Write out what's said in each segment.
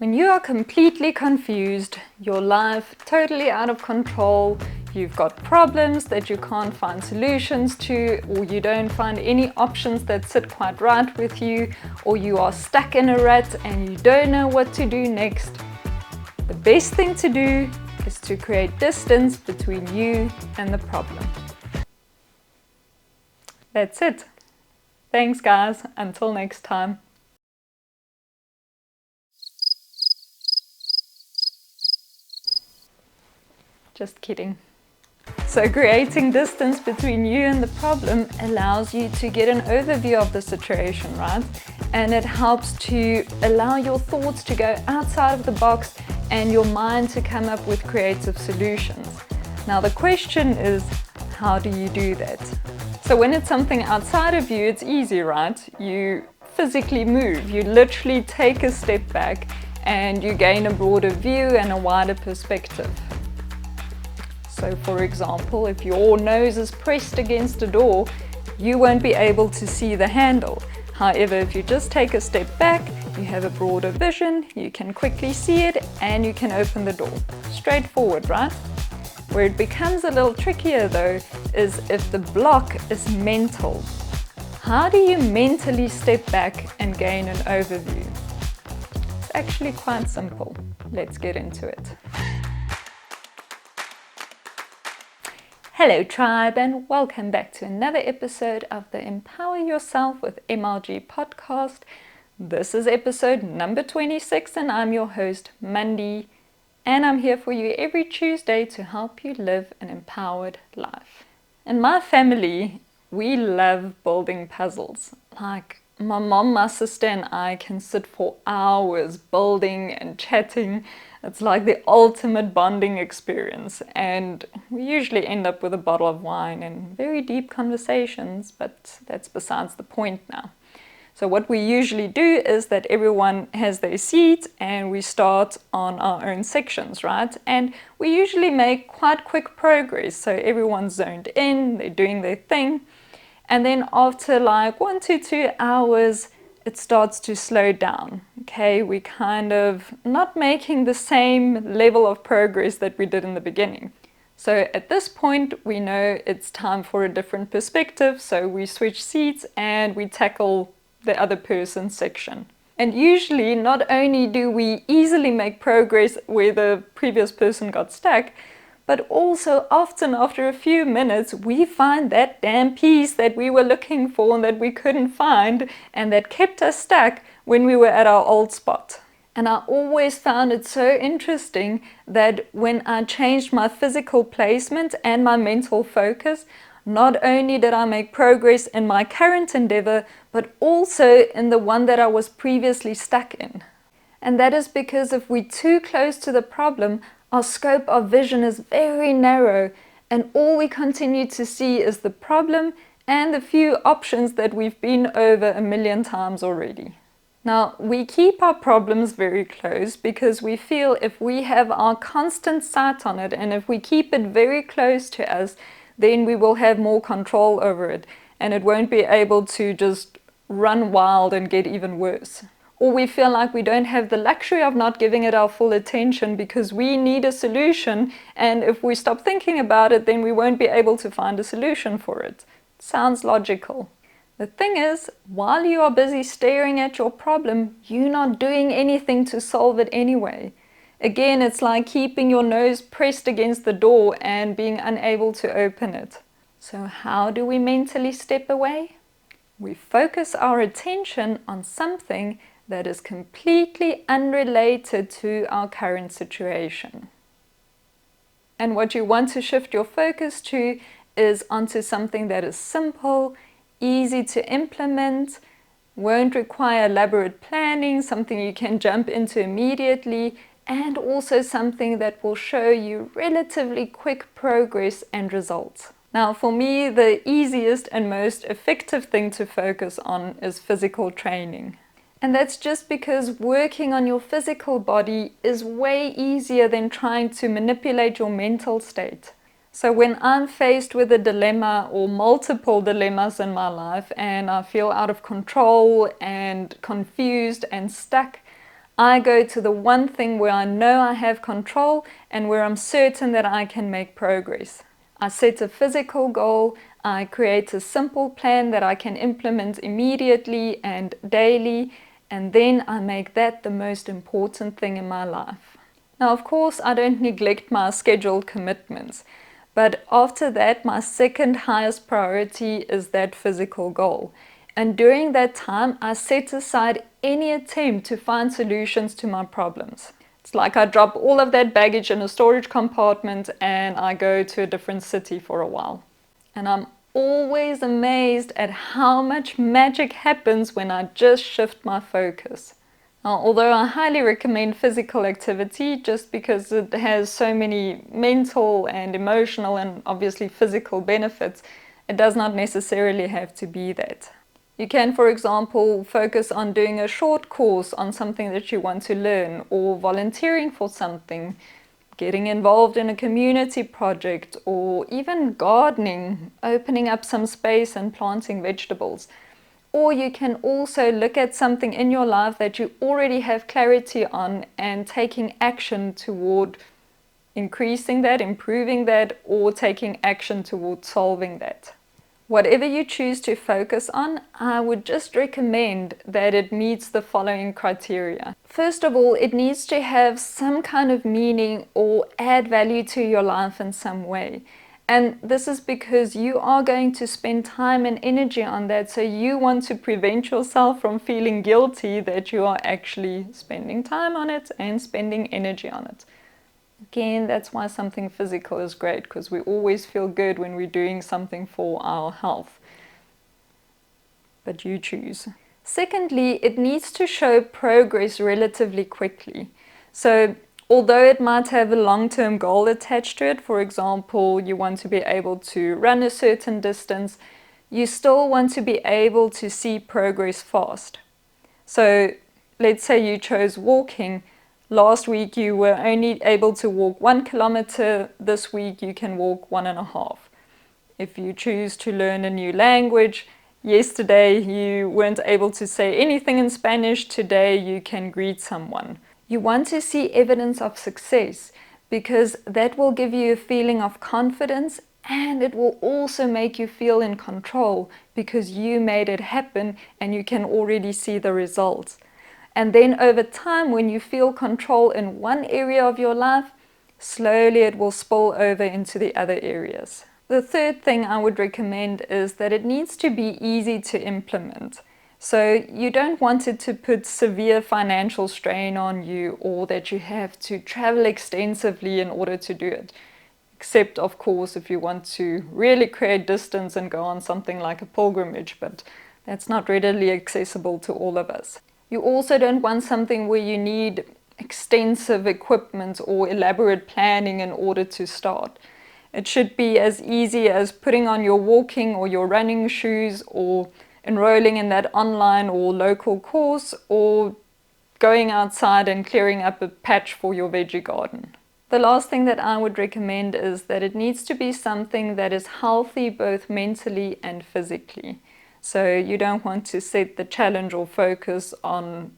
When you are completely confused, your life totally out of control, you've got problems that you can't find solutions to, or you don't find any options that sit quite right with you, or you are stuck in a rut and you don't know what to do next, the best thing to do is to create distance between you and the problem. That's it. Thanks guys, until next time. Just kidding. So creating distance between you and the problem allows you to get an overview of the situation, right? And it helps to allow your thoughts to go outside of the box and your mind to come up with creative solutions. Now the question is, how do you do that? So when it's something outside of you, it's easy, right? You physically move, you literally take a step back and you gain a broader view and a wider perspective. So for example, if your nose is pressed against a door, you won't be able to see the handle. However, if you just take a step back, you have a broader vision, you can quickly see it and you can open the door. Straightforward, right? Where it becomes a little trickier though, is if the block is mental. How do you mentally step back and gain an overview? It's actually quite simple. Let's get into it. Hello tribe, and welcome back to another episode of the Empower Yourself with MLG podcast. This is episode number 26 and I'm your host Mandy, and I'm here for you every Tuesday to help you live an empowered life. In my family, we love building puzzles. Like my mom, my sister and I can sit for hours building and chatting. It's like the ultimate bonding experience, and we usually end up with a bottle of wine and very deep conversations, but that's besides the point now. So what we usually do is that everyone has their seat and we start on our own sections, right? And we usually make quite quick progress. So everyone's zoned in, they're doing their thing. And then after like 1 to 2 hours, it starts to slow down. Okay, we kind of not making the same level of progress that we did in the beginning. So at this point, we know it's time for a different perspective. So we switch seats and we tackle the other person's section. And usually not only do we easily make progress where the previous person got stuck, but also often after a few minutes we find that damn piece that we were looking for and that we couldn't find and that kept us stuck when we were at our old spot. And I always found it so interesting that when I changed my physical placement and my mental focus, not only did I make progress in my current endeavor, but also in the one that I was previously stuck in. And that is because if we're too close to the problem, our scope of vision is very narrow and all we continue to see is the problem and the few options that we've been over a million times already. Now, we keep our problems very close because we feel if we have our constant sight on it and if we keep it very close to us, then we will have more control over it and it won't be able to just run wild and get even worse. Or we feel like we don't have the luxury of not giving it our full attention because we need a solution, and if we stop thinking about it, then we won't be able to find a solution for it. Sounds logical. The thing is, while you are busy staring at your problem, you're not doing anything to solve it anyway. Again, it's like keeping your nose pressed against the door and being unable to open it. So how do we mentally step away? We focus our attention on something that is completely unrelated to our current situation. And what you want to shift your focus to is onto something that is simple, easy to implement, won't require elaborate planning, something you can jump into immediately, and also something that will show you relatively quick progress and results. Now, for me, the easiest and most effective thing to focus on is physical training. And that's just because working on your physical body is way easier than trying to manipulate your mental state. So when I'm faced with a dilemma or multiple dilemmas in my life and I feel out of control and confused and stuck, I go to the one thing where I know I have control and where I'm certain that I can make progress. I set a physical goal, I create a simple plan that I can implement immediately and daily, and then I make that the most important thing in my life. Now, of course, I don't neglect my scheduled commitments, but after that, my second highest priority is that physical goal. And during that time, I set aside any attempt to find solutions to my problems. It's like I drop all of that baggage in a storage compartment and I go to a different city for a while. And I'm always amazed at how much magic happens when I just shift my focus. Now, although I highly recommend physical activity just because it has so many mental and emotional and obviously physical benefits, it does not necessarily have to be that. You can, for example, focus on doing a short course on something that you want to learn, or volunteering for something, getting involved in a community project, or even gardening, opening up some space and planting vegetables. Or you can also look at something in your life that you already have clarity on and taking action toward increasing that, improving that, or taking action toward solving that. Whatever you choose to focus on, I would just recommend that it meets the following criteria. First of all, it needs to have some kind of meaning or add value to your life in some way. And this is because you are going to spend time and energy on that, so you want to prevent yourself from feeling guilty that you are actually spending time on it and spending energy on it. Again, that's why something physical is great, because we always feel good when we're doing something for our health. But you choose. Secondly, it needs to show progress relatively quickly. So, although it might have a long-term goal attached to it, for example, you want to be able to run a certain distance, you still want to be able to see progress fast. So, let's say you chose walking. Last week you were only able to walk 1 kilometer, this week you can walk 1.5. If you choose to learn a new language, yesterday you weren't able to say anything in Spanish, today you can greet someone. You want to see evidence of success because that will give you a feeling of confidence, and it will also make you feel in control because you made it happen and you can already see the results. And then over time, when you feel control in one area of your life, slowly it will spill over into the other areas. The third thing I would recommend is that it needs to be easy to implement. So you don't want it to put severe financial strain on you, or that you have to travel extensively in order to do it. Except, of course, if you want to really create distance and go on something like a pilgrimage, but that's not readily accessible to all of us. You also don't want something where you need extensive equipment or elaborate planning in order to start. It should be as easy as putting on your walking or your running shoes, or enrolling in that online or local course, or going outside and clearing up a patch for your veggie garden. The last thing that I would recommend is that it needs to be something that is healthy both mentally and physically. So you don't want to set the challenge or focus on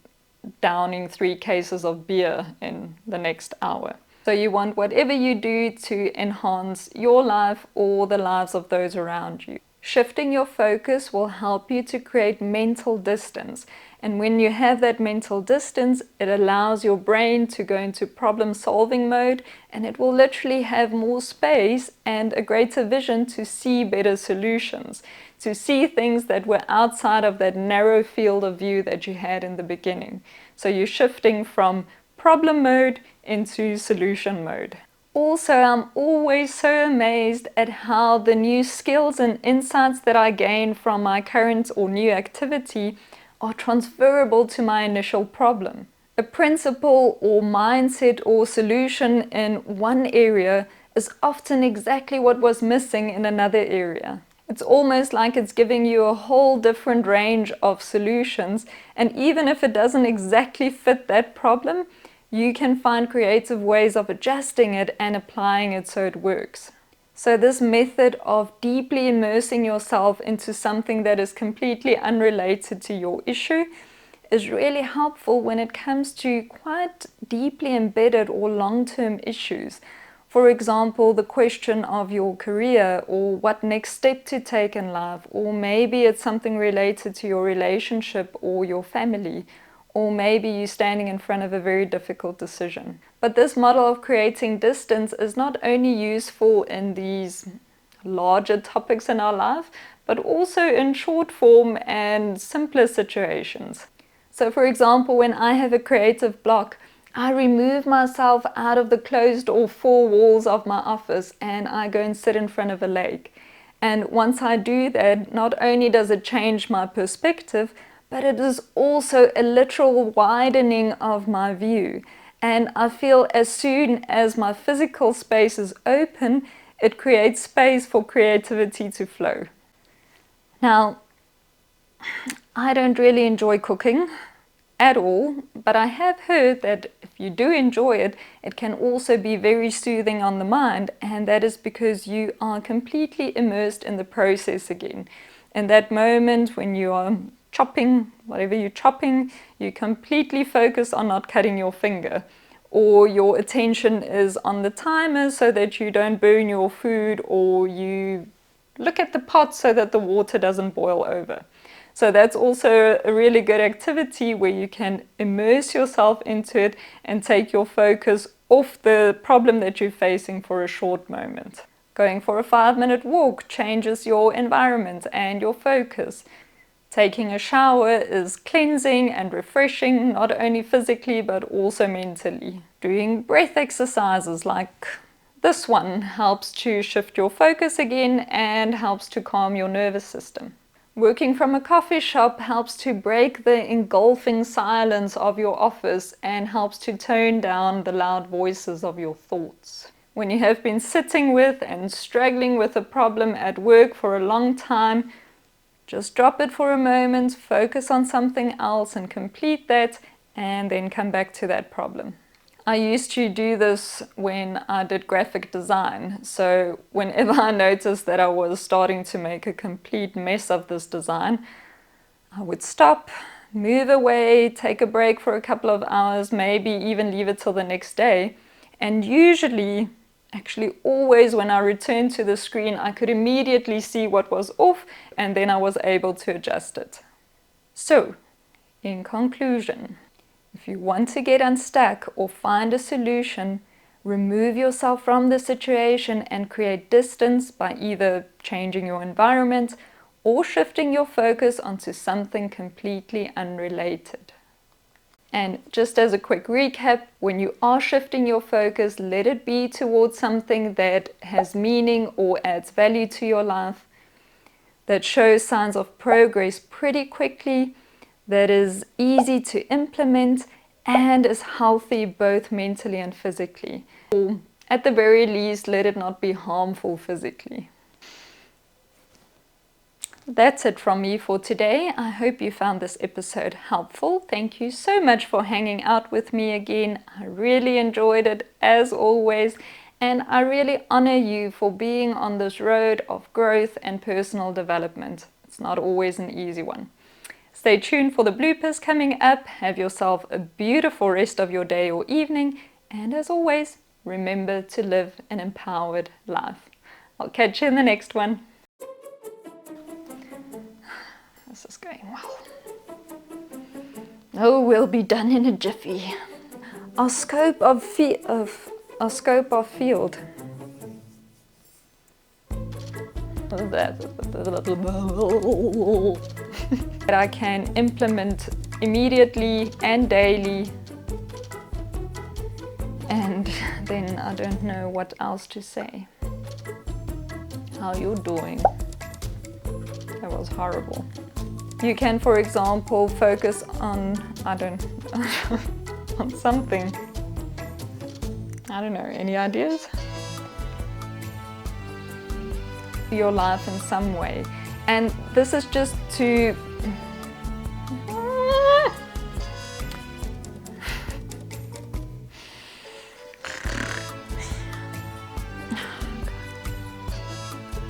downing 3 cases of beer in the next hour. So you want whatever you do to enhance your life or the lives of those around you. Shifting your focus will help you to create mental distance. And when you have that mental distance, it allows your brain to go into problem-solving mode, and it will literally have more space and a greater vision to see better solutions, to see things that were outside of that narrow field of view that you had in the beginning. So you're shifting from problem mode into solution mode. Also, I'm always so amazed at how the new skills and insights that I gain from my current or new activity are transferable to my initial problem. A principle or mindset or solution in one area is often exactly what was missing in another area. It's almost like it's giving you a whole different range of solutions, and even if it doesn't exactly fit that problem, you can find creative ways of adjusting it and applying it so it works. So this method of deeply immersing yourself into something that is completely unrelated to your issue is really helpful when it comes to quite deeply embedded or long-term issues. For example, the question of your career or what next step to take in life, or maybe it's something related to your relationship or your family, or maybe you're standing in front of a very difficult decision. But this model of creating distance is not only useful in these larger topics in our life, but also in short form and simpler situations. So for example, when I have a creative block, I remove myself out of the closed or four walls of my office and I go and sit in front of a lake. And once I do that, not only does it change my perspective, but it is also a literal widening of my view. And I feel as soon as my physical space is open, it creates space for creativity to flow. Now, I don't really enjoy cooking at all, but I have heard that if you do enjoy it, it can also be very soothing on the mind, and that is because you are completely immersed in the process again. In that moment when you are chopping, whatever you're chopping, you completely focus on not cutting your finger, or your attention is on the timer so that you don't burn your food, or you look at the pot so that the water doesn't boil over. So that's also a really good activity where you can immerse yourself into it and take your focus off the problem that you're facing for a short moment. Going for a 5-minute walk changes your environment and your focus. Taking a shower is cleansing and refreshing, not only physically but also mentally. Doing breath exercises like this one helps to shift your focus again and helps to calm your nervous system. Working from a coffee shop helps to break the engulfing silence of your office and helps to tone down the loud voices of your thoughts. When you have been sitting with and struggling with a problem at work for a long time, just drop it for a moment, focus on something else and complete that, and then come back to that problem. I used to do this when I did graphic design. So whenever I noticed that I was starting to make a complete mess of this design, I would stop, move away, take a break for a couple of hours, maybe even leave it till the next day. And usually, actually always when I returned to the screen, I could immediately see what was off and then I was able to adjust it. So, in conclusion, if you want to get unstuck or find a solution, remove yourself from the situation and create distance by either changing your environment or shifting your focus onto something completely unrelated. And just as a quick recap, when you are shifting your focus, let it be towards something that has meaning or adds value to your life, that shows signs of progress pretty quickly, that is easy to implement and is healthy both mentally and physically. Or at the very least, let it not be harmful physically. That's it from me for today. I hope you found this episode helpful. Thank you so much for hanging out with me again. I really enjoyed it as always, and I really honor you for being on this road of growth and personal development. It's not always an easy one. Stay tuned for the bloopers coming up. Have yourself a beautiful rest of your day or evening. And as always, remember to live an empowered life. I'll catch you in the next one. This is going well. Oh, we'll be done in a jiffy. Our scope of field. That I can implement immediately and daily, and then I don't know what else to say. How you doing? That was horrible. You can, for example, focus on, on something. I don't know, any ideas? Your life in some way. And this is just to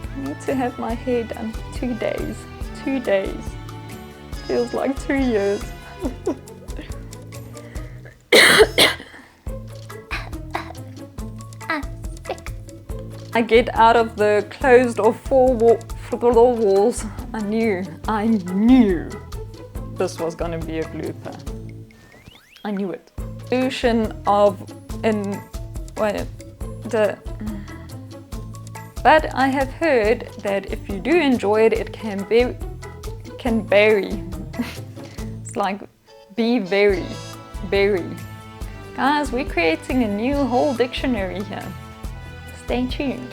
I need to have my hair done 2 days. 2 days. Feels like 2 years. I get out of the closed or four walls. I knew this was gonna be a blooper. I knew it. But I have heard that if you do enjoy it, it can vary. It's like be very. Guys, we're creating a new whole dictionary here. Stay tuned.